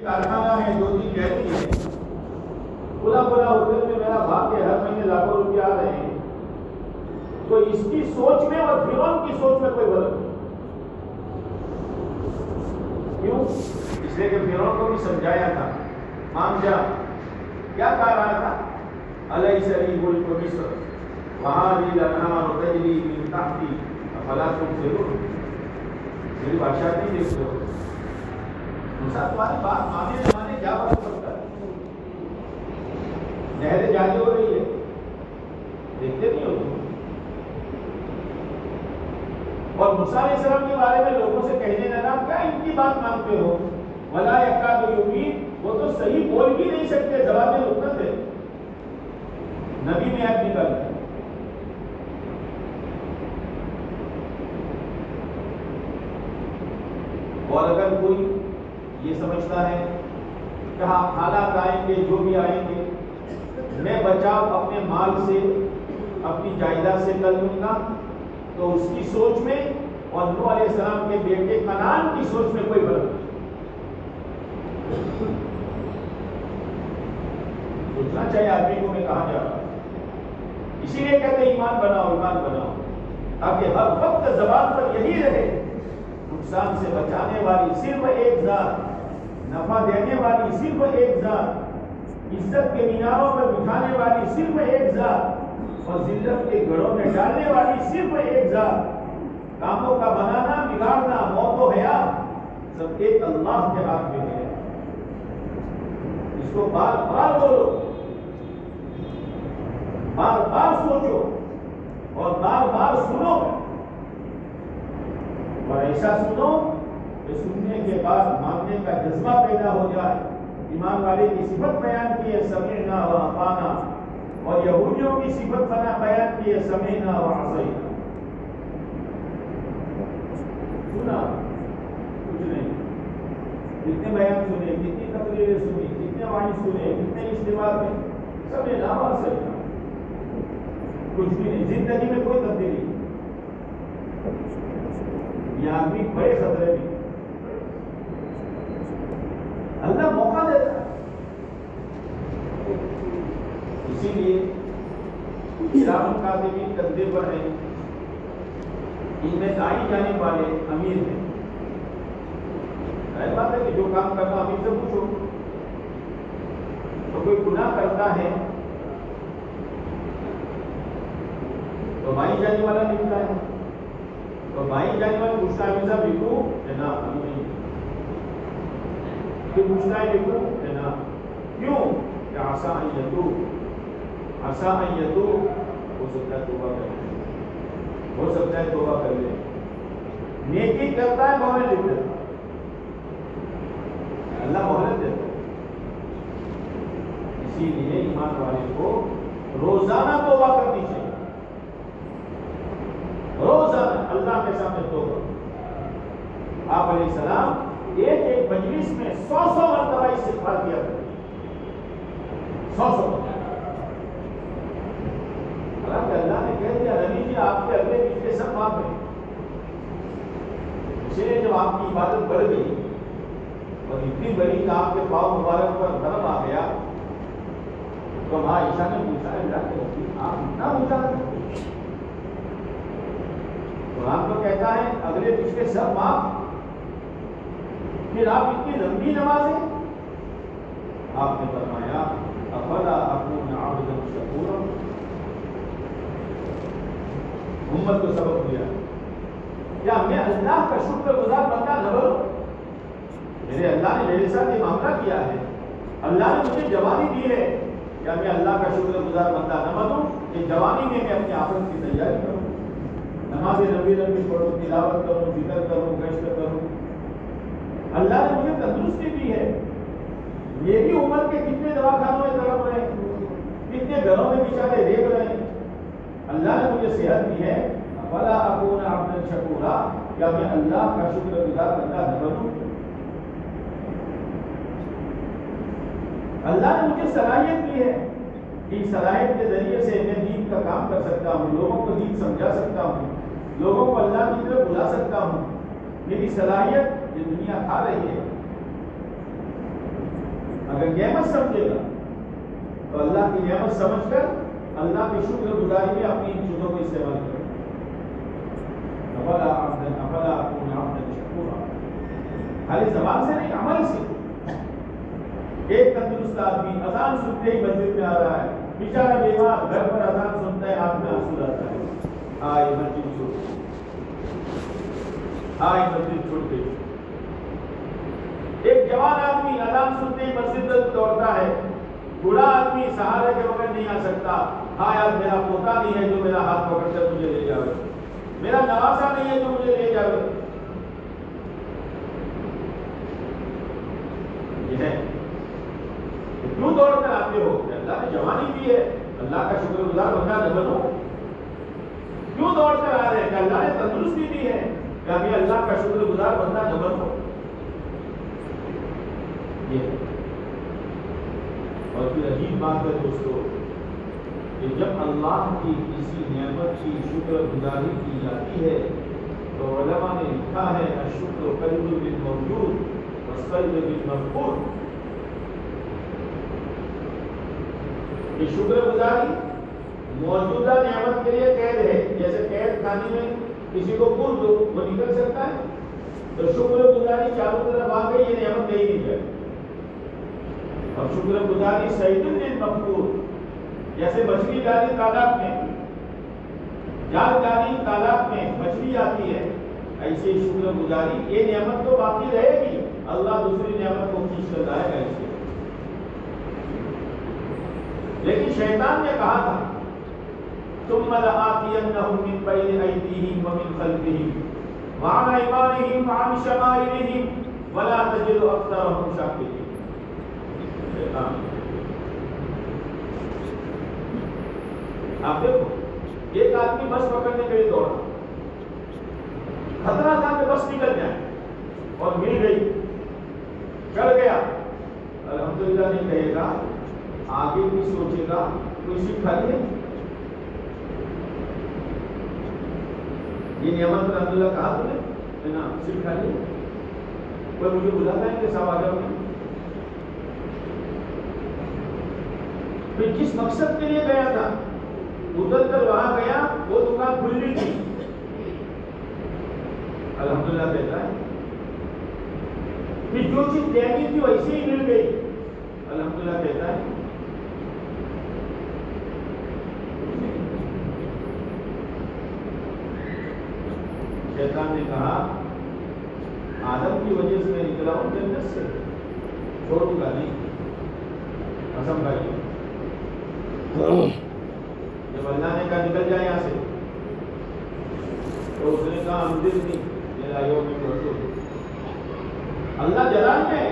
کارخانہ ہے، 2-3 کہتی ہے بلا ہوٹل میں میرا بھاگ کے ہر مہینے لاکھوں روپیہ آ رہے ہیں، تو اس کی سوچ میں اور فرعون کی سوچ میں کوئی فرق نہیں۔ کیوں؟ اس لیے کہ فرعون کو بھی سمجھایا تھا، مان جا، کیا کہہ رہا تھا؟ الیس لی ملک مصر وہذہ الانہار تجری من تحتی افلا تبصرون، میری بادشاہ نہیں دیکھتے ہو؟ تمہاری بات مانے نہ مانے کیا فرق پڑتا ہے؟ نہریں جاری ہو رہی ہے، دیکھتے نہیں ہو تم؟ اور موسیٰ علیہ السلام کے بارے میں لوگوں سے کہنے لگا کیا ان کی بات مانتے ہو؟ ولا یکاد یبین، وہ تو صحیح بول بھی نہیں سکتے، زبان میں لکنت ہے، نبی میں عیب نکل ہے۔ اور اگر کوئی یہ سمجھتا ہے کہ حالات آئیں گے، جو بھی آئیں گے، میں بچاؤ اپنے مال سے، اپنی جائیداد سے کر لوں گا، تو اس کی سوچ میں اور نوح علیہ السلام کے بیٹے کنعان کی سوچ میں کوئی فرق نہیں۔ سوچنا چاہیے آدمی کو میں کہاں جا رہا ہوں۔ اسی لیے کہتے ہیں ایمان بناؤ، ایمان بناؤ، تاکہ ہر وقت زبان پر یہی رہے، نقصان سے بچانے والی صرف ایک ذات، نفع دینے والی صرف ایک ذات، عزت کے میناروں پر بٹھانے والی صرف ایک ذات، اور ذلت کے گڑھوں میں ڈالنے والی صرف ایک ذات۔ کاموں کا بنانا، بگاڑنا، موت و حیات سب ایک اللہ کے ہاتھ میں ہے۔ اس کو بار بار بولو، بار بار سوچو اور بار بار سنو، اور ایسا سنو کہ سننے کے بعد ماننے کا جذبہ پیدا ہو جائے۔ ایمان والے کی صفت بیان کی ہے سمعنا و اطعنا، اور یہودیوں کی صفت بیان کی ہے سمعنا و عصینا۔ سنا کچھ نہیں، کتنے بیان سنے، کتنی تقریریں سنی، کتنے وعظ سنے، کتنے اجتماع میں، سمعنا و عصینا، کچھ بھی نہیں، زندگی میں کوئی تبدیلی نہیں۔ یہ آدمی بڑے خطرے میں، اللہ موقع دیتا ہے۔ اسی لیے کرام کاتبین کندھے پر ہیں، ان میں دائیں جانب والے امیر ہیں۔ ظاہر بات ہے کہ جو کام کرنا امیر سے پوچھو، تو کوئی گناہ کرتا ہے تو بائیں جانے والا لکھتا ہے، تو بائیں جانے والا پوچھتا ہے امیر صاحب لکھوں کہ نہ، ابھی نہیں، پھر پوچھتا ہے لکھوں کہ نہ، کیوں؟ کہ عسیٰ ان یتوب، عسیٰ ان یتوب، ہو سکتا ہے توبہ کر لے، ہو سکتا ہے توبہ کر لے، نیکی کرتا ہے مہلت لکھ دیتا، اللہ مہلت دیتا۔ اسی لیے ایمان والے کو روزانہ توبہ کرنی چاہیے، روزانہ اللہ کے سامنے توبہ۔ آپ علیہ السلام ایک مجلس میں 100 مرتبہ استغفار کیا کرتے، 100 مرتبہ۔ حالانکہ اللہ نے کہہ دیا نبی جی آپ کے اگلے پچھلے سب معاف ہیں۔ اسی لیے جب آپ کی عبادت بڑھ گئی اور اتنی بڑی کہ آپ کے پاؤں مبارک پر دم آ گیا، تو ماں عائشہ نے پوچھا اللہ کے رسول آپ اتنا اونچا کرتے؟ قرآن تو کہتا ہے اگلے پچھلے سب معاف، پھر آپ اتنی لمبی نمازیں؟ آپ نے فرمایا افلا اکون عبدا شکورا، امت کو سبق دیا کیا میں اللہ کا شکر گزار بندہ نہ بنوں؟ میرے اللہ نے میرے ساتھ یہ معاملہ کیا ہے، اللہ نے مجھے جوانی دی ہے، کیا میں اللہ کا شکر گزار بندہ نہ بنوں کہ جوانی میں میں اپنے آخرت کی تیاری کروں، نمازیں لمبی لمبی پڑھوں، تلاوت کروں، ذکر کروں، گشت کروں۔ اللہ نے مجھے تندرستی دی ہے، میری عمر کے کتنے دواخانوں میں تڑپ رہے ہیں، کتنے گھروں میں بیچارے ریگ رہے ہیں، اللہ نے مجھے صحت دی ہے، فلا اکون عبدا شکورا، کیا میں اللہ کا شکر گزار بندہ نہ بنوں؟ اللہ نے مجھے صلاحیت دی ہے، اس صلاحیت کے ذریعے سے میں دین کا کام کر سکتا ہوں، لوگوں کو دین سمجھا سکتا ہوں، لوگوں کو اللہ کی طرف بلا سکتا ہوں، میری صلاحیت یہ دنیا کھا رہی ہے، اگر نعمت سمجھے گا تو اللہ کی نعمت سمجھ کر اللہ کی شکر گزاری میں اپنی ان چیزوں کو استعمال کرے. افلا اکون عبدا شکورا. خالی زبان سے نہیں، عمل سے. ایک تندرست آدمی اذان سنتے ہی مسجد میں آ رہا ہے، بیچارہ بیمار گھر پر اذان سنتا ہے، آنکھ میں آنسو آتا ہے، آئے مسجد چھوڑ گئی، آئے مسجد چھوڑ گئی. ایک جوان آدمی اذان سنتے ہی مسجد میں دوڑتا ہے، بوڑھا آدمی سہارے کے بغیر نہیں آ سکتا. ہاں یار میرا پوتا نہیں ہے جو میرا ہاتھ پکڑ کر مجھے لے جاوے، میرا نواسا نہیں ہے جو مجھے لے جاوے. یہ ہے کیوں دوڑ کر آتے ہو؟ اللہ نے جوانی دی ہے، اللہ کا شکر گزار بندہ نہ بنو. کیوں دوڑ کر آ رہے ہیں؟ کہ اللہ نے تندرستی دی ہے، کہ ابھی اللہ کا شکر گزار بندہ نہ بنو. یہ اور پھر عجیب بات ہے دوستو کہ جب اللہ کی کسی نعمت کی شکر گزاری کی جاتی ہے تو علماء نے لکھا ہے الشکر قریب بالموجود والصبر بالمفقود. یہ شکر گزاری موجودہ نعمت کے لیے قید ہے. جیسے قید خانے میں کسی کو پور دو وہ نکل سکتا ہے، تو شکر گزاری چاروں طرف آ گئی، یہ نعمت کہیں نہیں جائے. اور شکر گزاری سعید للمفقود. جیسے مچھلی ڈالی تالاب میں، جال ڈالی تالاب میں مچھلی آتی ہے، ایسے شکر گزاری یہ نعمت تو باقی رہے گی، اللہ دوسری نعمت کو کھینچ کر لائے گا. اسے لیکن شیطان نے کہا تھا ثم لآتینہم من بین ایدیہم ومن خلفہم وعن ایمانہم وعن شمائلہم ولا تجد اکثرہم شاکرین. آپ دیکھو ایک آدمی بس پکڑنے کے لیے دوڑا، خطرہ تھا کہ بس نکل جائے، اور مل گئی، چڑھ گیا. الحمدللہ نہیں کہے گا، آگے بھی سوچے گا کوئی سیٹ خالی ہے. یہ نعمت الحمدللہ کہا تم نے نا، سیٹ خالی ہے. کوئی مجھے بلاتا ہے کہ صاحب آ جاؤ. پھر جس مقصد کے لیے گیا تھا ادھر کر وہاں گیا، وہ دکان کھلی تھی، الحمدللہ کہتا ہے. پھر جو چیز دینی تھی ویسے ہی مل گئی، الحمدللہ کہتا ہے. شیطان نے کہا آدم کی وجہ سے میں نکلا ہوں جنت سے، چھوڑوں گا نہیں، قسم کھائی. جب اللہ نے کہا نکل جائے یہاں سے تو اس نے کہا انذرنی الی یوم یبعثون. اللہ جلال میں،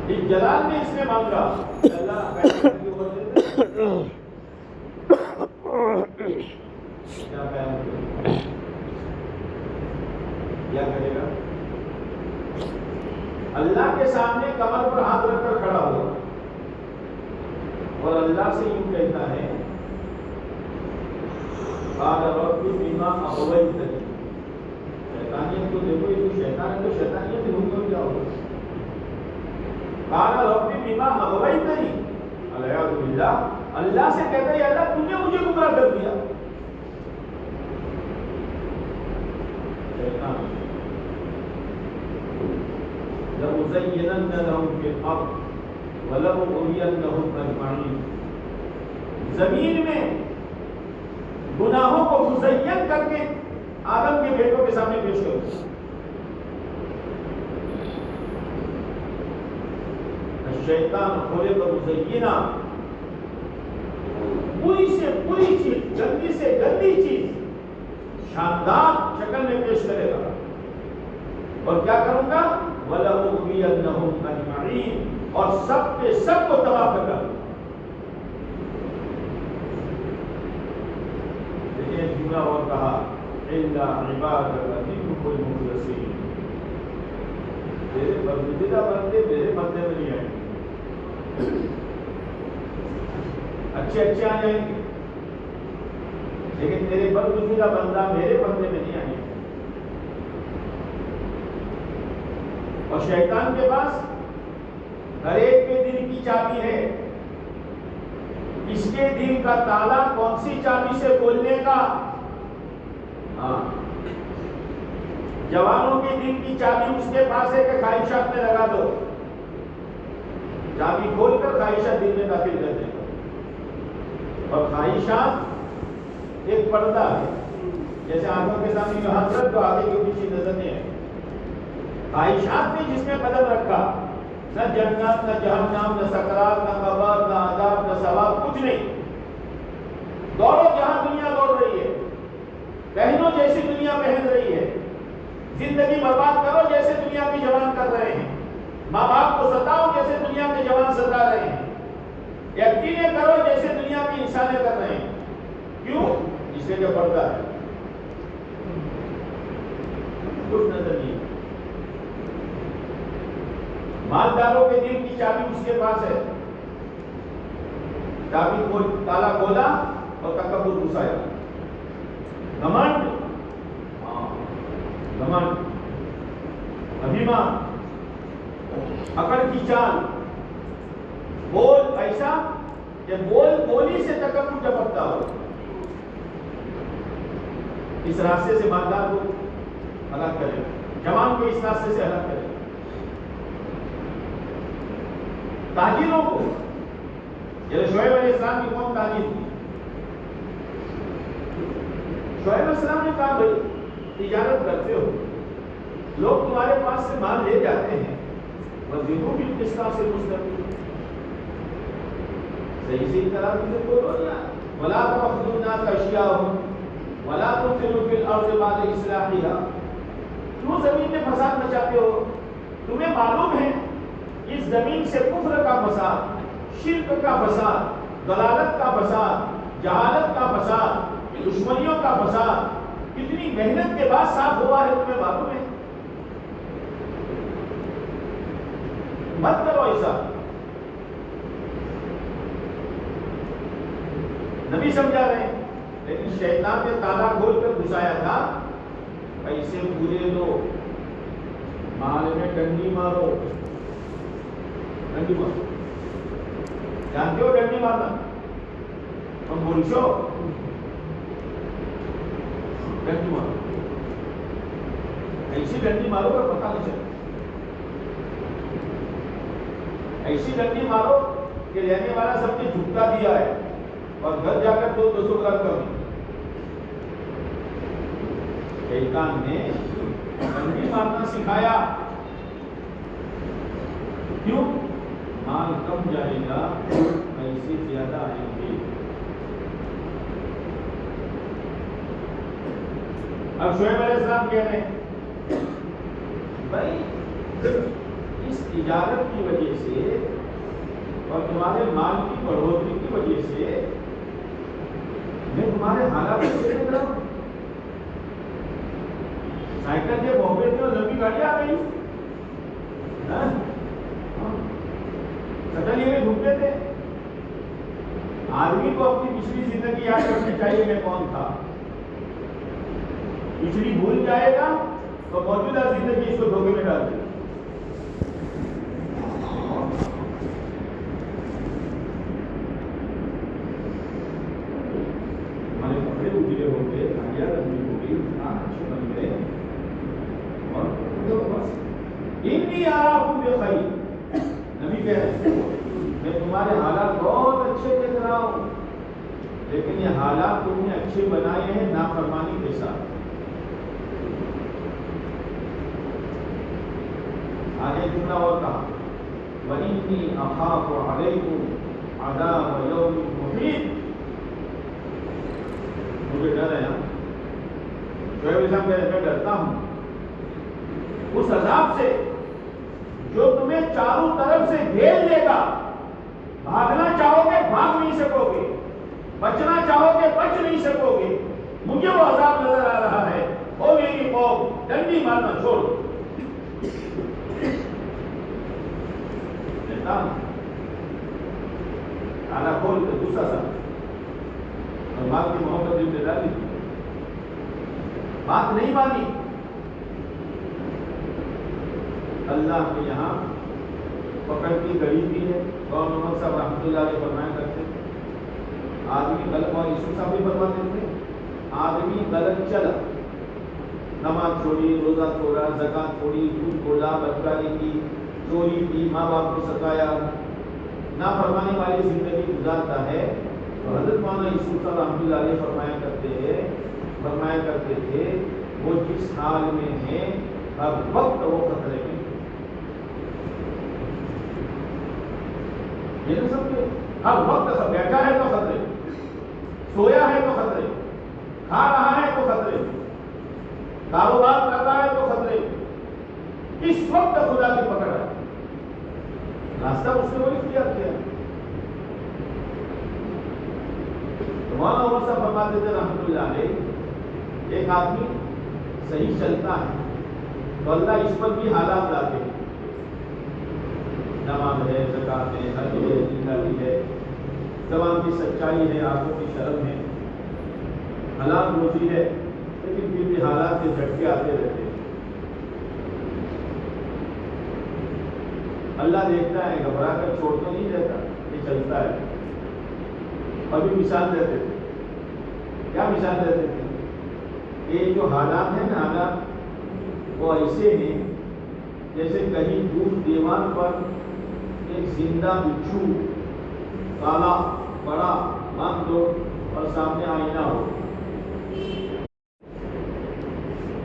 اس جلال میں اس نے مانگا اللہ کیا کرے گا؟ اللہ کے سامنے کمر پر ہاتھ رکھ کر کھڑا ہوا اور اللہ سے یوں کہتا ہے قال رب بما اغويتني. شیطانیت کو دیکھو، یہ تو شیطان ہے، تو شیطانیت ہم کو کیا ہوگا؟ قال رب بما اغويتني، العیاذ باللہ. اللہ سے کہتا ہے اللہ تم نے مجھے گمراہ کر دیا. شیطان لَأُزَيِّنَنَّ لَهُمْ فِي الْأَرْضِ وَلَأُغْوِيَنَّهُمْ أَجْمَعِينَ. زمین میں گناہوں کو مزین کر کے آدم کے بیٹوں کے سامنے پیش کرو. الشیطان خلق مزینا، پوری سے پوری چیز، گندی سے گندی چیز شاندار شکل میں پیش کرے گا. اور کیا کروں گا؟ وَلَأُغْوِيَنَّهُمْ أَجْمَعِينَ، اور سب کے سب کو تباہ کر دوں. لیکن ایک جملہ اور کہا إِلَّا عِبَادَكَ مِنْهُمُ الْمُخْلَصِينَ. تیرے برگزیدہ بندے میرے بندے میں نہیں آئیں گے، اچھے آ جائیں گے، لیکن تیرے برگزیدہ بندہ میرے بندے میں نہیں آئیں گے. اور شیطان کے پاس ہر ایک کے دل کی چابی ہے. اس کے دل کا تالا کون سی چابی سے کھولنے کا؟ ہاں، جوانوں کے دل کی چابی اس کے پاس ہے کہ خواہشات میں لگا دو. چابی کھول کر خواہشات دل میں داخل کر دیں. اور خواہشات ایک پردہ ہے، جیسے آنکھوں کے سامنے جو حضرت کو آگے کے پیچھے نظر نہیں ہے. خواہشات نے جس نے قدم رکھا، نہ جنت، نہ جہنم، نہ سکرات، نہ قبر، نہ عذاب، نہ ثواب، کچھ نہیں. دوڑو جہاں دنیا دوڑ رہی ہے، پہنو جیسی دنیا پہن رہی ہے، زندگی برباد کرو جیسے دنیا کے جوان کر رہے ہیں، ماں باپ کو ستاؤ جیسے دنیا کے جوان ستا رہے ہیں، یقینیں کرو جیسے دنیا کی انسانیں کر رہے ہیں. کیوں؟ اس لیے جو پڑتا ہے کچھ نظر نہیں. مالداروں کے دل کی چابی اس کے پاس ہے. چابی تالا کھولا اور تکبر گھسایا. گھمنڈ، گھمنڈ، ابھیمان، اکڑ کی چال، بول ایسا کہ بولی سے تکبر ٹپکتا ہو. اس راستے سے مالدار کو ہلاک کرے، جوان کو اس راستے سے ہلاک کرے. تاجروں کو، جیسے شعیب علیہ السلام کی قوم تاجر تھی. شعیب علیہ السلام نے کہا بھائی تجارت کرتے ہو، لوگ تمہارے پاس سے مال لے جاتے ہیں، وزیروں بھی کس طرح سے مستقبل صحیح طرح سے بولو نا. ولا تأخذوا الناس أشياءهم ولا تفسدوا في الأرض بعد إصلاحها. کیوں زمین میں فساد مچاتے ہو؟ تمہیں معلوم ہے اس زمین سے کفر کا فساد، شرک کا فساد، ضلالت کا فساد، جہالت کا فساد، دشمنیوں کا فساد کتنی محنت کے بعد صاف ہوا ہے، تمہیں معلوم ہے. مت کرو ایسا. نبی سمجھا رہے ہیں، لیکن شیطان نے تالا کھول کر گھسایا تھا. ایسے پورے لو، مال میں ڈنڈی مارو. ڈنڈی مارو، جانتے ہو ڈنڈی مارنا؟ ہم بولشو ڈنڈی مارو. ایسی ڈنڈی مارو کا پتہ نہیں چلے. ایسی ڈنڈی مارو کہ لینے والا سب نے جھکتا دیا ہے اور گھر جا کر 200 گرام کر دی. شیطان نے ڈنڈی مارنا سکھایا. کیوں؟ مال کم جائے گا، پیسے زیادہ آئیں گے. اب شعیب علیہ السلام کہہ رہے ہیں بھائی اس تجارت کی وجہ سے اور تمہارے مال کی بڑھوتری کی وجہ سے میں تمہارے حالات سے دیکھ رہا ہوں. سائیکل کے بہبے تھے اور لمبی گاڑی آ گئی، سٹل یہ ڈھونڈتے تھے. آدمی کو اپنی پچھلی زندگی یاد رکھنی چاہیے میں کون تھا. پچھلی بھول جائے گا تو موجودہ زندگی اس کو دھوکے میں ڈال دے. ہمارے کپڑے اجلے ہو گئے، گاڑیاں لمبی ہو گئی، اچھے بن گئے، اور انی اراکم بخیر. نبی کہہ رہے ہیں میں تمہارے حالات بہت اچھے دیکھ رہا ہوں، لیکن یہ حالات تم نے اچھے بنائے ہیں نافرمانی کے ساتھ. آگے جملہ اور کہا وَإِنِّي أَخَافُ عَلَيْكُمْ عَذَابَ يَوْمٍ مُحِيطٍ. مجھے ڈر ہے. شعیب علیہ السلام کہہ رہے ہیں میں ڈرتا ہوں اس عذاب سے جو تمہیں چاروں طرف سے گھیر لے گا. بھاگنا چاہو گے بھاگ نہیں سکو گے، بچنا چاہو گے بچ نہیں سکو گے. مجھے وہ عذاب نظر آ رہا ہے. او میری قوم ڈنڈی مارنا چھوڑ. تالا کھول کے غصہ سا اور باپ کی محبت دل میں ڈالی، بات نہیں مانی. اللہ کے یہاں پکڑ کی گڑی بھی ہے. اور محمد صاحب رحمۃ اللہ علیہ فرمایا کرتے آدمی غلط, اور یوسف صاحب بھی فرماتے تھے آدمی غلط چلا, نماز چھوڑی, روزہ چھوڑا, زکات چھوڑی, جھوٹ بولا, بدکاری کی, چوری کی, ماں باپ کو ستایا, نافرمانی والی زندگی گزارتا ہے, تو حضرت مولانا یوسف صاحب رحمۃ اللہ علیہ فرمایا کرتے تھے وہ جس حال میں ہے ہر وقت وہ خطرے میں. یہ تو سب ہر وقت سب بیٹھا ہے تو خطرے, سویا ہے تو خطرے, کھا رہا ہے تو خطرے, کاروبار کر رہا ہے تو خطرے, اس وقت خدا کی پکڑ ہے. راستہ اس نے وہ اختیار کیا. مولانا عمر صاحب فرماتے تھے رحمۃ اللہ علیہ ایک آدمی صحیح چلتا ہے تو اللہ اس پر بھی حالات لاتے ہیں, نماز ہے, زکات ہے, حج ہے, زندگی ہے, زبان کی سچائی ہے, آنکھوں کی شرم ہے, حلال روزی ہے, لیکن پھر بھی حالات کے جھٹکے آتے رہتے ہیں. اللہ دیکھتا ہے, گھبرا کر چھوڑ تو نہیں دیتا, یہ چلتا ہے. ابھی مثال دیتے تھے, کیا مثال دیتے تھے, یہ جو حالات ہیں نا, حالات وہ ایسے ہیں جیسے کہیں دور دیوان پر ایک زندہ بچھو کالا بڑا بند ہو اور سامنے آئینہ ہو.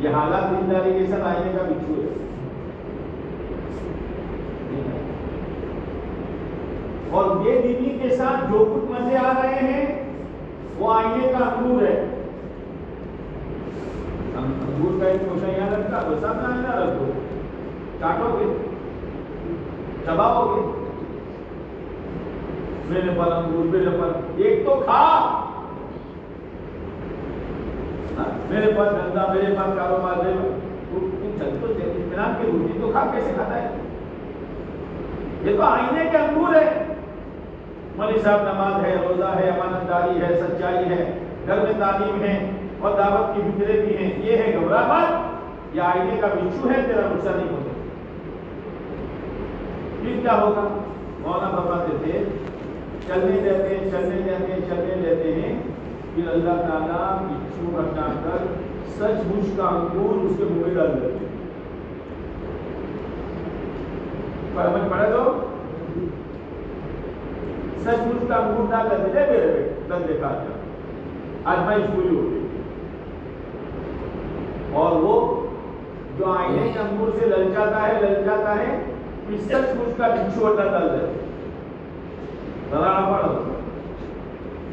یہ حالات دینداری کے ساتھ آئینے کا بچھو ہے. اور بے دینی کے ساتھ جو کچھ مزے آ رہے ہیں وہ آئینے کا انگور ہے. انگور کا ایک کوشا یہاں رکھتا تو سب نہ رکھو, کاٹو گے, چباؤ گے, میرے پر انگور, میرے پر ایک تو کھا, میرے پاس دھندا, میرے پاس کاروبار, چل تو اطمینان کی روٹی تو کھا, کیسے کھاتا ہے؟ یہ تو آئینے کے انگور ہے. مولوی صاحب نماز ہے, روزہ ہے, امانت داری ہے, سچائی ہے, گھر میں تعلیم ہے اور دعوت کی فکرے بھی ہیں, یہ ہے گھبرا مت, یہ آئینے کا بچھو ہے, تیرا نقصان نہیں ہوگا. پھر کیا ہوگا؟ مولانا فرماتے تھے چلنے دیتے ہیں, پھر اللہ تعالیٰ بچھو ہٹا کر سچ مچ کا انگور اس کے منہ میں ڈال دیتے ہیں. سمجھ پڑے تو سچ مچ کا انگور ڈال دیتے ہیں, میرے گندے کھا جا, آزمائش پوری ہو گئی. اور وہ جو آئینے کے انگور سے للچاتا ہے پھر سچ مچ کا بچھو ہٹا ڈال دیتے ہیں. درانا پڑا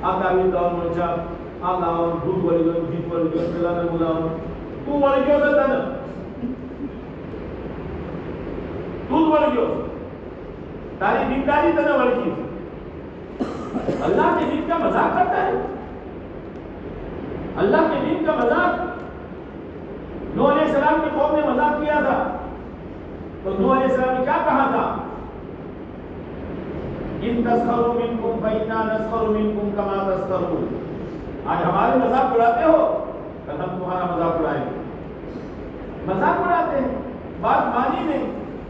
آتاوی داؤن منچا آداؤن دودھ والی دون جیت والی دون پلانے مداؤن تو والی کیوں کرتا نا, دودھ والی کیوں تاری دینداری تنا والی چیز. اللہ کے دین کا مذاق کرتا ہے, اللہ کے دین کا مذاق. نوح علیہ السلام کی قوم نے مذاق کیا تھا تو نوح علیہ السلام نے کیا کہا تھا, ان تسخروا منکم فإنا نسخر منکم کما تسخرون. آج ہمارے مذاق اڑاتے ہو, کل ہم تمہارا مذاق اڑائیں گے. مذاق اڑاتے ہیں, بات مانی نہیں.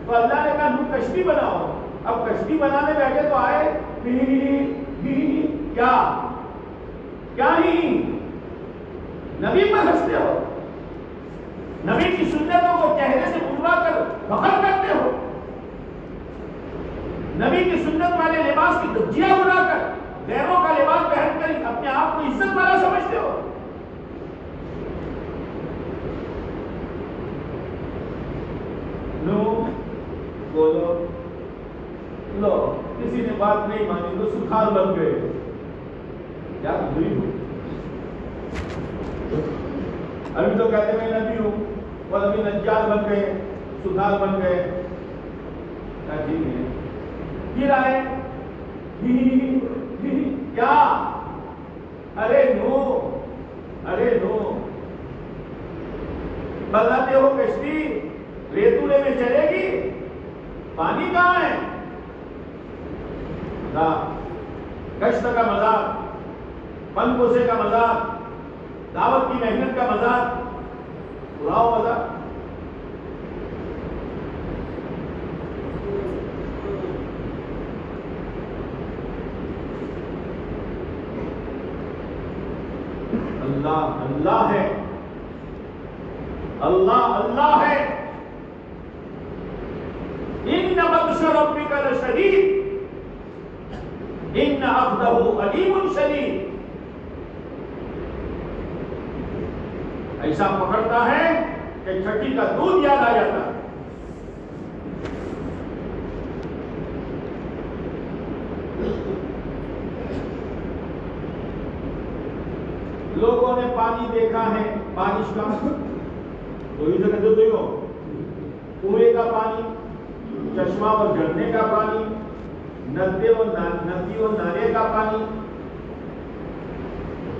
تو اللہ نے کہا تم کشتی بناؤ. اب کشتی بنانے بیٹھے تو آئے کیا ہی نبی پر ہنستے ہو, نبی کی سنتوں کو چہرے سے بلوا کر فخر کرتے ہو, نبی کی سنت والے لباس کی دھجیاں اڑا کر غیروں کا لباس پہن کر اپنے آپ کو عزت والا سمجھتے ہو. نو بولو لو, کسی نے بات نہیں مانی تو سکھار بن گئے. کیا ہوئی ہو, ابھی تو کہتے میں نبی ہوں اور ابھی نجار بن گئے, سکھار بن گئے. کیا ٹھیک ہے, پھر آئے کیا, ارے نو بتاتے ہو کشتی ریتولے میں چلے گی, پانی کہاں ہے. کشت کا مذاق, پن پوسے کا مذاق, دعوت کی محنت کا مذاق, اڑاؤ مذاق. اللہ ہے، اللہ ہے۔ ان بطش ربک لشدید ان اخذہ علیم شدید۔ ایسا پکڑتا ہے کہ چھٹی کا دودھ یاد آ جاتا ہے۔ لوگوں نے پانی دیکھا ہے، بارش کا کنویں کا پانی، چشمہ اور جھرنے کا پانی، ندی اور نالے کا پانی،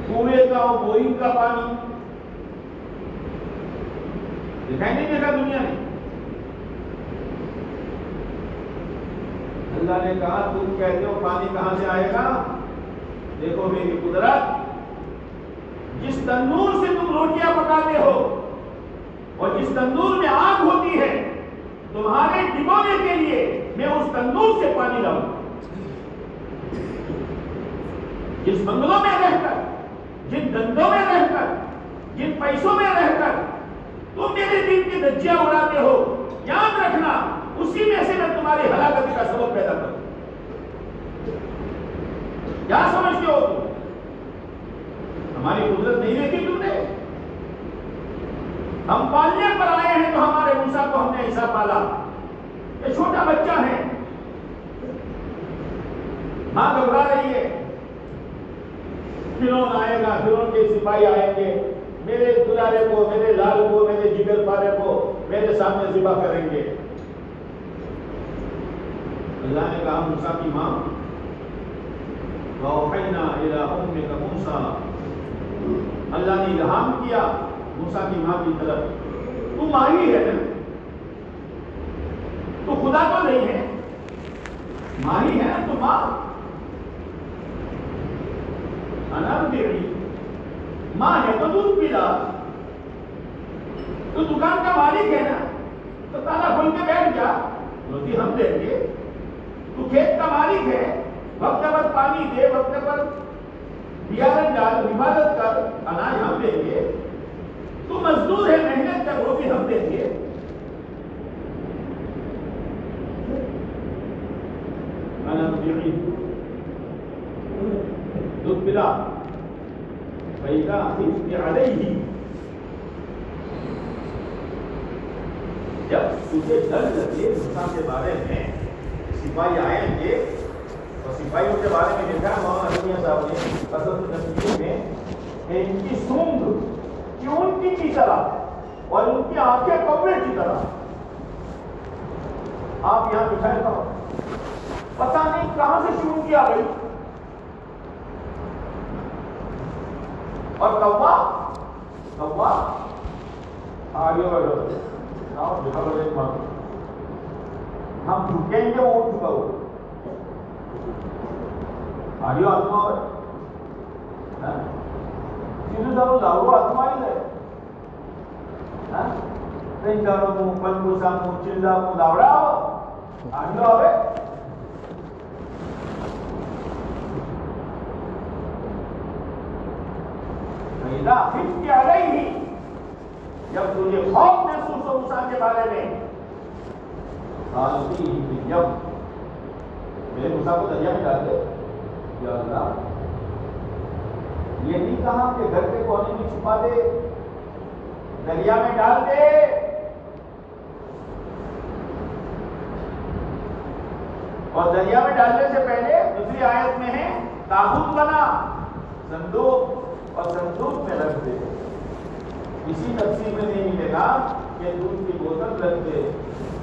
کنویں کا اور بورنگ کا پانی دکھائی نہیں دیکھا دنیا نے۔ اللہ نے کہا تم کہتے ہو پانی کہاں سے آئے گا؟ دیکھو میری قدرت، جس تندور سے تم روٹیاں پکاتے ہو اور جس تندور میں آگ ہوتی ہے، تمہارے ڈبونے کے لیے میں اس تندور سے پانی لاؤں۔ جس بنگلوں میں رہ کر، جن دندوں میں رہ کر، جن پیسوں میں رہ کر تم میرے دین کی دھجیاں اڑاتے ہو، یاد رکھنا اسی میں سے میں تمہاری ہلاکت کا سبب پیدا کروں۔ کیا سمجھتے ہو تم؟ ہماری قدرت نہیں دیکھی تم نے؟ ہم پالنے پر آئے ہیں تو ہمارے موسیٰ کو ہم نے ایسا پالا۔ یہ چھوٹا بچہ ہے، ماں گھبرا رہی ہے، فرعون آئے گا، فرعون کے سپاہی آئیں گے، میرے دلارے کو، میرے لال کو، میرے جگر پارے کو میرے سامنے ذبح کریں گے۔ اللہ نے کہا موسیٰ کی ماں، وَأَوْحَيْنَا إِلَىٰ أُمِّكَ مُوسَىٰ، اللہ نے الہام کیا موسیٰ کی ماں کی طرف، تو ماہی ہے نا، تو خدا تو نہیں ہے، ماہی ہے نا، تو ماں انردیعی، ماں ہے تو دودھ پلا، تو دکان کا مالک ہے نا، تو تالا کھول کے بیٹھ جا، روٹی ہم دیں گے۔ تو کھیت کا مالک ہے، وقت پر پانی دے، وقت پر بیارن ڈال، حفاظت کر، اناج ہم دیں گے۔ تو مزدور ہے، محنت کر، روٹی ہم دیں گے۔ دودھ پلا، فَإِذَا خِفْتِ عَلَيْهِ، جب تجھے ڈر لگے موسیٰ کے بارے میں، سپاہی آئیں گے، اور سپاہیوں کے بارے میں دیکھا مولانا رضویہ صاحب نے قصص النبیین میں کہ ان کی سونگ چونٹی کی طرح اور ان کی آنکھیں کوے کی طرح۔ آپ یہاں بٹھائے تھا، پتہ نہیں کہاں سے چونٹی آ گئی، اور کوا آگے بڑھو، ہم جھکیں گے، وہ اٹھ چکا ہو، آگے آتما ہے، سیدھو سارو لاؤ آتما ہی ہے، کہیں جانو مو، پلکو سامو، چلہ مو، لاؤڑا ہو، آگے آوے۔ فَإِذَا خِفْتِ عَلَيْهِ، جب تجھے خوف محسوس ہو موسیٰ کے بارے میں، فَأَلْقِيهِ فِي الْيَمِّ، میرے موسیٰ کو دریا میں ڈال دے۔ یا اللہ، یہ نہیں کہا کہ گھر کے کونے میں چھپا دے، دریا میں ڈال دے۔ اور دریا میں ڈالنے سے پہلے دوسری آیت میں ہے تابوت بنا، صندوق، اور صندوق میں رکھ دے۔ اسی تفسیر میں نہیں ملے گا کہ دودھ کی بوتل رکھ دے،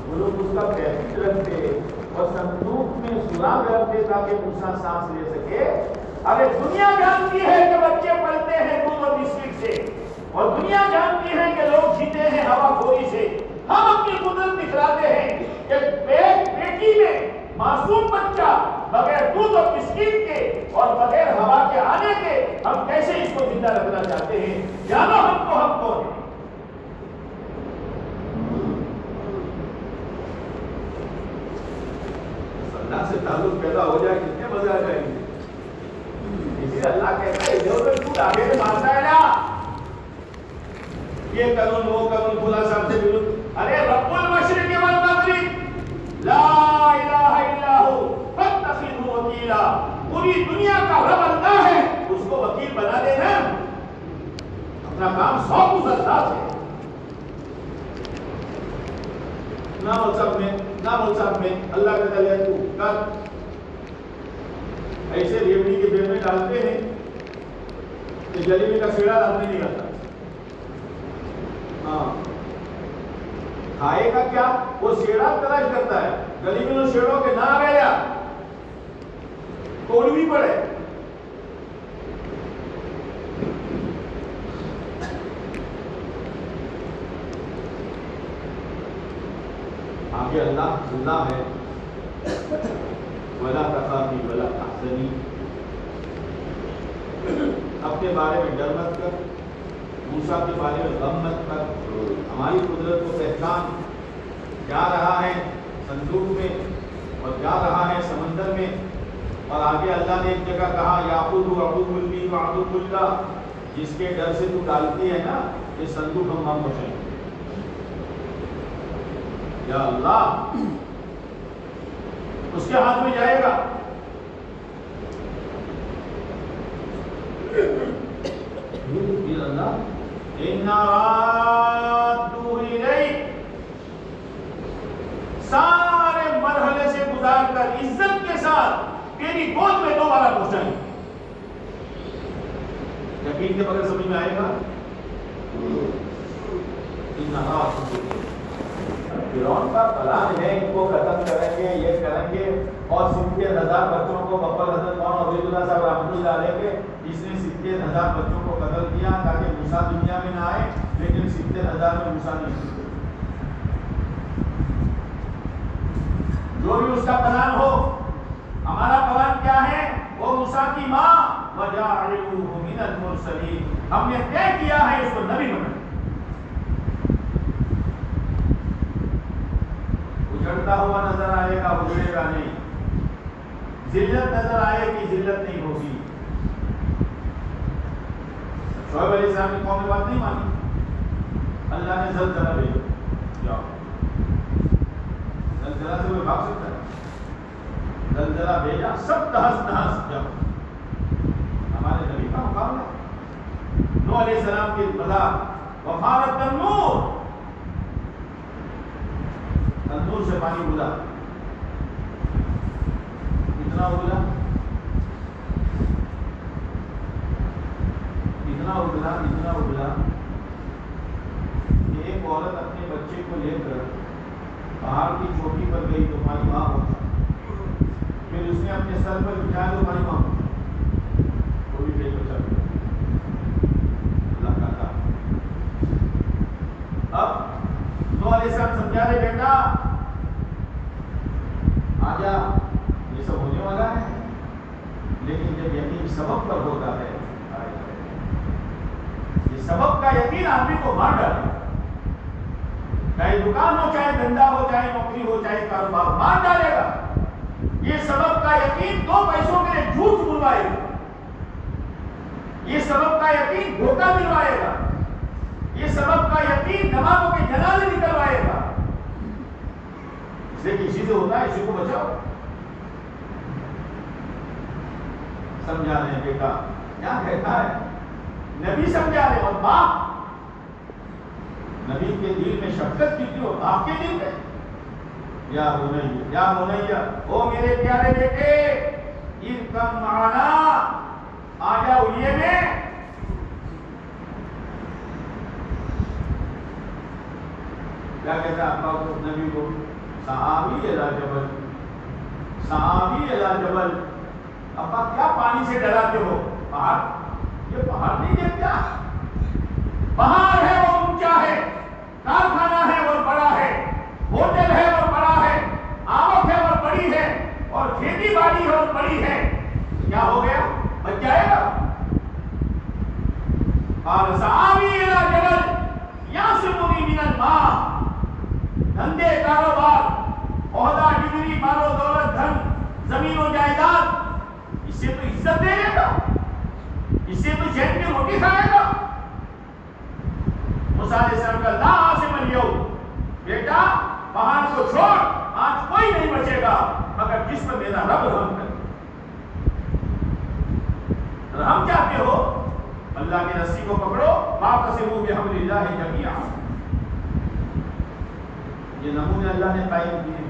گلوکوز کا پیکٹ رکھ دے، اور صندوق میں سوراخ رکھ دے تاکہ موسیٰ سانس لے سکے۔ ارے دنیا جانتی ہے کہ بچے پلتے ہیں دودھ اور بسکٹ سے، اور دنیا جانتی ہے کہ لوگ جیتے ہیں ہوا خوری سے۔ ہم اپنی قدرت دکھلاتے ہیں کہ بیٹی میں معصوم بچہ بغیر دودھ اور بسکٹ کے اور بغیر ہوا کے آنے کے ہم کیسے اس کو زندہ رکھنا چاہتے ہیں؟ جانو ہم کون ہیں۔ اللہ سے تعلق پیدا ہو جائے کتنے مزے آ جائیں گے۔ اسی لیے اللہ کہتا ہے جو تو دودھ آگے سے مانتا ہے نا، یہ کروں وہ کروں بھولا صاحب سے ملوں. ارے رب المشرق والمغرب لا الہ الا ہو فاتخذہ وکیلا. پوری دنیا کا رب اللہ ہے, اس کو وکیل بنا دینا. اپنا کام 100% اللہ سے. نہ ملصب میں اللہ کا دلیا تو کر ایسے ریوڑی کے پیڑ میں ڈالتے ہیں کہ جلیبی کا سیڑا ڈالنے نہیں آتا. ہاں کھائے گا کیا؟ وہ سیڑا تلاش کرتا ہے. جلیبی میں سیڑوں کے نہ آ گیا توڑ بھی پڑے. آگے اللہ ہے وَلَا تَخَافِي وَلَا تَحْزَنِي. اپنے بارے میں ڈر مت کر, موسیٰ کے بارے میں غم مت کر. ہماری قدرت کو پہچان. جا رہا ہے صندوق میں اور جا رہا ہے سمندر میں. اور آگے اللہ نے ایک جگہ کہا یَأْخُذُ عَدُوُّ لِي وَعَدُوُّ اللَّهِ. جس کے ڈر سے تو ڈالتی ہے نا یہ صندوق ہم پہنچیں گے. یا اللہ اس کے ہاتھ میں جائے گا. سارے مرحلے سے گزار کر عزت کے ساتھ تیری گود میں دوبارہ پہنچائیں. یقین کے بغیر سمجھ میں آئے گا. فرعون کا پلان ہے ان کو ختم کریں گے, یہ کریں گے. اور 70,000 بچوں کو ببر حضرت مولانا عبید اللہ صاحب رحمۃ اللہ علیہ کے جس نے 70,000 بچوں کو قتل کیا تاکہ موسیٰ دنیا میں نہ آئے, لیکن 70,000 میں موسیٰ نہیں. جو بھی اس کا پلان ہو, ہمارا پلان کیا ہے؟ وہ موسیٰ کی ماں وَجَعَلُوهُ مِنَ الْمُرْسَلِينَ. ہم نے طے کیا ہے اس کو نبی بنائیں. اجڑتا ہوا نظر آئے گا, اجڑے گا نہیں. ذلت نظر آئے گی, ذلت نہیں ہوگی. شعیب علیہ السلام کی قوم نے بات نہیں مانی. اللہ نے زلزلہ بھیجا. جاؤ زلزلہ سے کوئی بھاگ سکتا ہے؟ زلزلہ بھیجا, سب تہس نہس. جاؤ ہمارے نبی کا مقابلہ. نوح علیہ السلام کی بلا وفارت النور, تندور سے پانی اگلا. اتنا اگلا کہ ایک عورت اپنے بچے کو لے کر پہاڑ کی چوٹی پر گئی تو پانی وہاں پہنچا. پھر اس نے اپنے سر پر بٹھایا تو پانی وہاں پہنچا. وہ بھی پیٹ بچا اللہ کا کام. اب نوح علیہ السلام سمجھا رہے بیٹا آجا, یہ سب ہونے والا ہے, لیکن جب یقین سبب پر ہوتا ہے, یہ سبب کا یقین آدمی کو مار ڈالے. چاہے دکان ہو, چاہے دھندا ہو, چاہے نوکری ہو, چاہے کاروبار, مار ڈالے گا. یہ سبب کا یقین 2 پیسوں کے لیے جھوٹ بلوائے گا. یہ سبب کا یقین دھوکہ دلوائے گا. یہ سبب کا یقین نمازوں کے جنازے نکلوائے گا. اس لیے کسی سے ہوتا ہے, اسی کو بچاؤ. سمجھا رہے ہیں بیٹا کیا کہتا ہے نبی, سمجھا رہے. اور باپ, نبی کے دل میں شفقت کتنی ہو, باپ کے دل میں یا بنیا, او میرے پیارے بیٹے, ارکب معنا, آ جاؤ یہ میں. کیا کہتا ہے ابا کو, نبی کو, صحابی الی جبل, صحابی الی جبل. ابا کیا پانی سے ڈراتے ہو؟ پہاڑ, یہ پہاڑ نہیں دیکھتا. پہاڑ ہے وہ اونچا ہے, کارخانہ ہے وہ بڑا ہے, ہوٹل ہے وہ بڑا ہے, آمد ہے وہ بڑی ہے, اور کھیتی باڑی ہے وہ بڑی ہے. کیا ہو گیا؟ بچ جائے گا. اور صحابی الی جبل یعصمنی من الماء. دھندے, کاروبار, عہدہ, ڈگری, مال و دولت, دھن, زمین و جائیداد, اس سے تو عزت دے لے گا, اس سے تو چین کی روٹی کھائے گا. موسیٰ پر میرا رب رحم کرے. رحم چاہتے ہو اللہ کی رسی کو پکڑو. واعتصموا بحبل اللہ جمیعا. یہ نمونے اللہ نے قائم کیے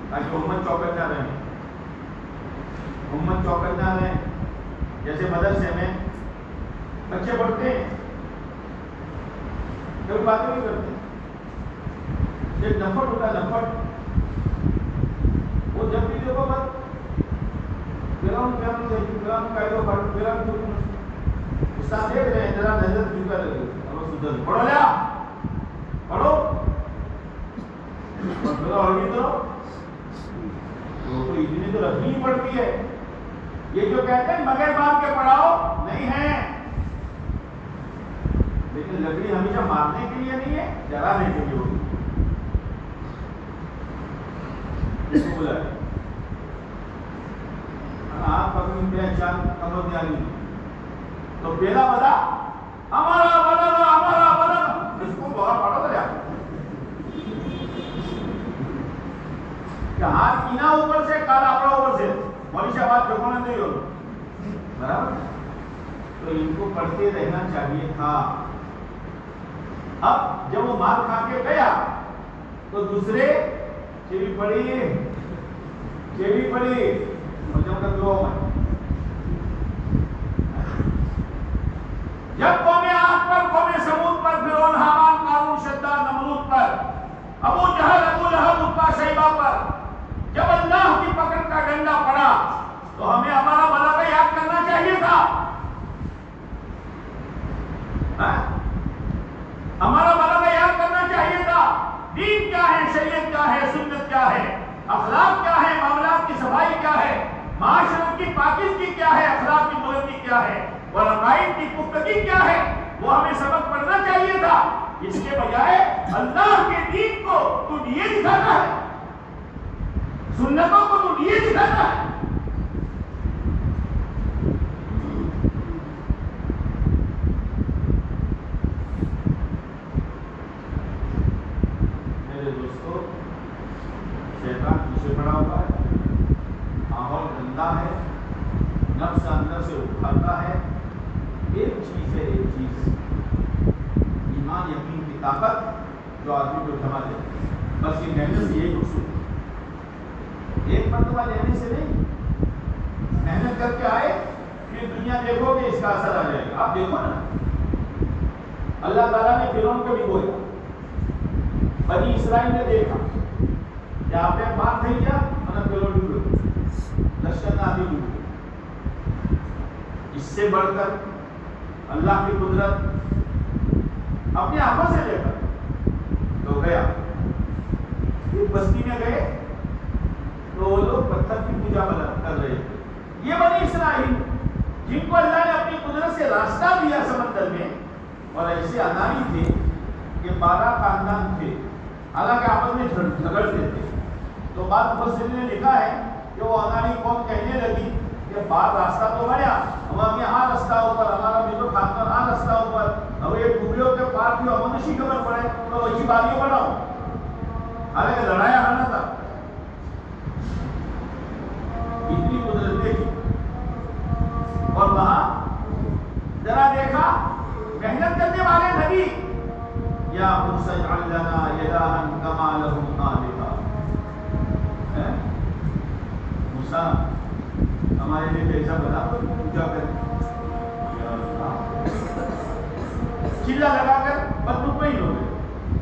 تاکہ امت چوکٹ نہ رہے. امت چوکٹ نہ رہے. جیسے مدرسے میں بچے پڑھتے ہیں کوئی باتیں نہیں کرتے. ایک نفٹ ہوتا ہے نفٹ, وہ جب بھی دیکھو بس استاد دیکھ رہے ہیں ذرا نظر چکا لگے پڑھو لیا پڑھو اتنی تو رکھنی ہی پڑتی ہے. یہ جو کہتے ہیں مگر باندھ کے پڑھاؤ نہیں ہے, لیکن لکڑی ہمیشہ مارنے کے لیے نہیں ہے, جلانے کے لیے ہوگی. بولا آپ پکڑی پہ چاند کمر میں آئی تو بیلا بدا ہمارا بدلا ہمارا بدلا اس کو بہت پڑھو گیا کہ ہاتھ کینا اوپر سے کالا پڑا اوپر سے مولیشہ بات جھوکنے نہیں ہو برابر. تو ان کو پڑھتے رہنا چاہیے تھا. اب جب وہ مار کھا کے گیا تو دوسرے چیوی پڑی اور جب تک دو جب قوم عاد پر, قوم سمود پر, فرعون, حامان, قارون, شداد, نمرود پر, ابو جہل, ابو لہب, عتبہ, شیبہ پر جب اللہ کی پکڑ کا ڈنڈا پڑا تو ہمیں ہمارا ملکہ یاد کرنا چاہیے تھا. ہمارا ملکہ یاد کرنا چاہیے تھا. دین کیا ہے, شریعت کیا ہے, سنت کیا ہے, اخلاق کیا ہے, معاملات کی صفائی کیا ہے, معاشرت کی پاکیزگی کیا ہے, اخلاق کی بلندی کیا ہے, اور عقائد کی پختگی کیا ہے, وہ ہمیں سبق پڑھنا چاہیے تھا. اس کے بجائے اللہ کے دین کو تو یہ دکھاتا ہے, سنتوں کو تو یہ دکھاتا ہے. میرے دوستو, شیطان پیچھے پڑا ہوا ہے, ماحول گندا ہے, نفس اندر سے اکھاتا ہے. ایک چیز ہے, ایک چیز ایمان یقین کی طاقت جو آدمی کو جما دے. بس یہ محنت سے یہی اصول, ایک مرتبہ لینے سے نہیں, محنت کر کے آئے پھر دنیا دیکھو کہ اس کا اثر آ جائے گا. آپ دیکھو نا, اللہ تعالیٰ نے فرعون کو بھی بولا, بنی اسرائیل نے دیکھا کہ آپ نے بات نہیں کیا ورنہ فرعون ڈوبے, لشکر نادی ڈوبے. اس سے بڑھ کر اللہ کی قدرت اپنے آنکھوں سے لے کر تو گیا. پھر بستی میں گئے تو وہ لوگ پتھر کی پوجا کر رہے تھے. یہ بنی اسرائیل جن کو اللہ نے اپنی قدرت سے راستہ دیا سمندر میں, اور ایسے انانی تھے کہ 12 خاندان تھے, حالانکہ آپس میں جھگڑتے تھے. تو بعض مفسرین نے لکھا ہے کہ وہ انانی قوم کہنے لگی کہ بات راستہ تو بنیا, ہم یہاں راستہ اوپر, ہمارا بھی تو خاندان ہاں راستہ اوپر, اب یہ ٹکڑیوں کے پار کی ہم نشی خبر پڑے تو وہی باریوں بناؤ. حالانکہ لڑایا آنا تھا. اتنی قدرت دیکھی, اور وہاں ذرا دیکھا محنت کرنے والے نبی, یا موسیٰ اجعل لنا الہا کما لہم آلہہ. موسیٰ ہمارے لیے کیسا بنا تو پوجا کریں. چلا لگا کر بس مطمئن ہو گئے,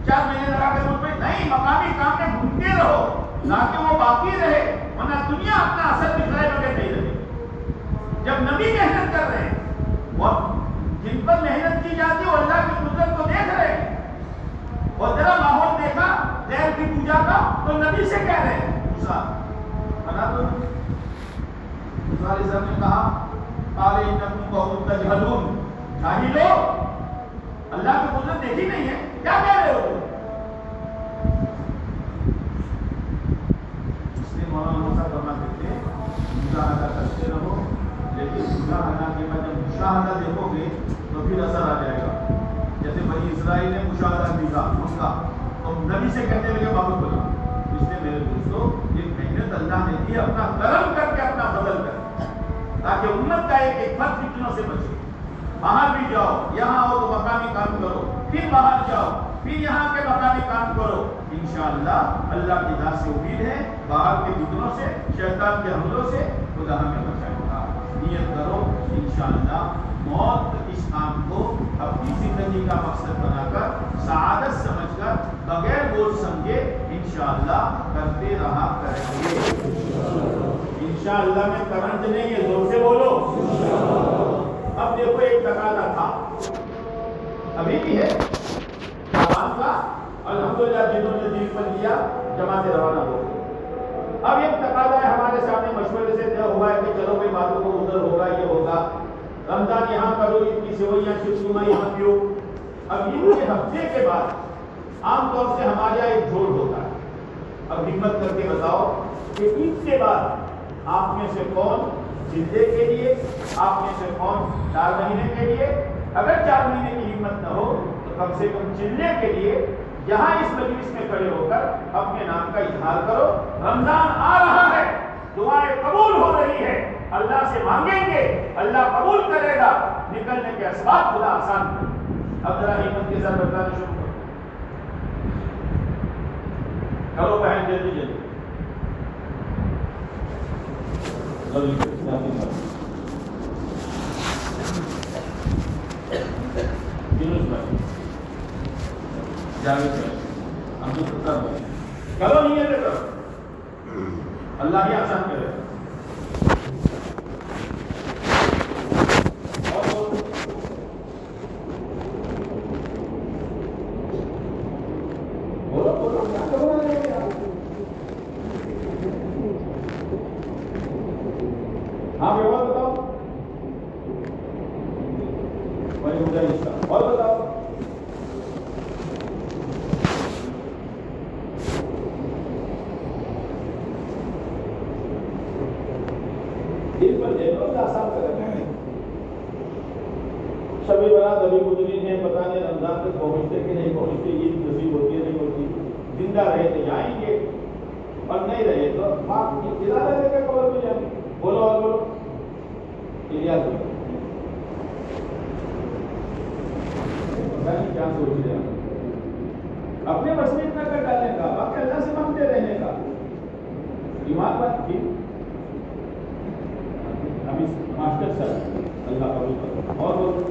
4 مہینے لگا کر مطمئن نہیں. مقامی کام میں ڈھونڈتے رہو تاکہ وہ باقی رہے, ورنہ دنیا اپنا اثر دکھائے بغیر نہیں رہے. جب نبی محنت کر رہے ہیں اور جن پر محنت کی جاتی ہے وہ اللہ کی قدرت کو دیکھ رہے ہیں, اور ذرا ماحول دیکھا غیر کی پوجا کا تو نبی سے کہہ رہے ہیں موسیٰ بنا دو. موسیٰ علیہ السلام نے کہا قال انکم قوم تجہلون, جاہلو, اللہ کی قدرت دیکھی نہیں ہے, کیا کہہ رہے ہو. اس لیے مولانا موسیٰ فرماتے تھے مجاہدہ کرتے رہو, لیکن مجاہدہ کے بعد جب مشاہدہ دیکھو گے تو پھر اثر آ جائے گا. جیسے بنی اسرائیل نے مشاہدہ دیکھا ان کا, تو نبی سے کہتے لگے بابو بنا. اس لیے میرے دوستو یہ محنت اللہ نے دی اپنا کرم کر کے اپنا بدل کر، تاکہ امت کا ایک ایک فرد فتنوں سے بچے. باہر بھی جاؤ، یہاں آؤ تو مقامی کام کرو، پھر باہر جاؤ، پھر یہاں کے مقامی کام کرو. انشاءاللہ اللہ کی ذات سے امید ہے باہر کے فتنوں سے، شیطان کے حملوں سے خدا ہمیں بچائے گا. نیت کرو انشاءاللہ موت اس کام کو اپنی زندگی کا مقصد بنا کر، سعادت سمجھ کر، بغیر بوجھ سمجھے انشاءاللہ کرتے رہا کریں گے. انشاءاللہ میں کرنٹ نہیں ہے، زور سے بولو. اب دیکھو ایک تقاضا تھا، ابھی بھی ہے شعبان کا، الحمدللہ جنہوں نے دل پر لیا جماعت روانہ ہو گئی. اب ایک تقاضا ہے ہمارے سامنے، مشورے سے طے ہوا ہے کہ چلو بھائی باتوں کو ادھر ہوگا، یہ ہوگا، رمضان یہاں کرو، عید کی سوئیاں شیرخورما یہاں پیو. اب عید کے ہفتے کے بعد عام طور سے ہمارے یہاں ایک جھوڑ ہوتا ہے. اب ہمت کر کے بتاؤ کہ عید کے بعد آپ میں سے کون جلدے کے لیے، آپ میں سے کون 4 مہینے کے لیے، اگر 4 مہینے کی ہمت نہ ہو تو کم سے کم چلنے کے لیے یہاں اس مجلس میں کھڑے ہو کر اپنے نام کا اظہار کرو. رمضان آ رہا ہے، دعائیں قبول ہو رہی ہے، اللہ سے مانگیں گے، اللہ قبول کرے گا، نکلنے کے اسباب خدا آسان کرے. اب ذرا ہمت کے ساتھ بتانا شروع کرو بہن، جلدی جلدی. کرو نہیں ہے کرو، اللہ ہی آسان کرے. ہاں بھائی اور بتاؤ، اور بتاؤ. دل پر دیکھو آسان کرنا ہے. شب برات ابھی گزری ہے، پتہ نہیں رمضان تک پہنچتے کہ نہیں پہنچتے، عید نصیب ہوتی ہے نہیں ہوتی. زندہ رہے تو جائیں گے اور نہیں رہے تو ادارہ لے کے قبر میں جائیں گے. بولو اور بولو. کیا سوچ رہے ہیں؟ اپنے بس میں اتنا کر ڈالنے کا، باقی اللہ سے مانگتے رہنے کا. ایمان بات کی ابھی ماسٹر صاحب اللہ قبول کرو. اور بولو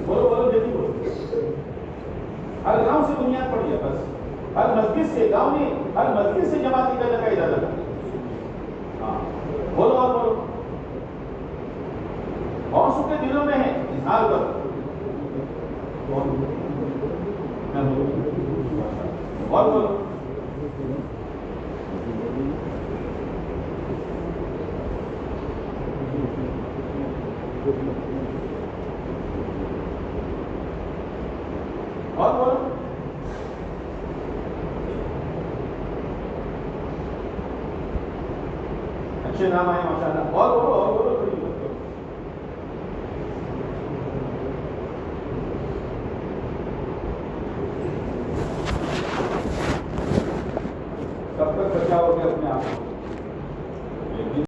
بولو بولو جلدی بولو. ہر گاؤں سے بنیاد پڑی ہے، بس ہر مسجد سے، گاؤں نہیں، ہر مسجد سے جماعت نکلنے کا اجازت ہے. ہاں بولو اور بولو. اور سب کے دلوں میں ہے، اظہار کرو. اور بولو. اور بولو. اچھے نام آئے ماشاء اللہ. اور بولو اور بولو. کب تک بچاؤ گے اپنے آپ کو؟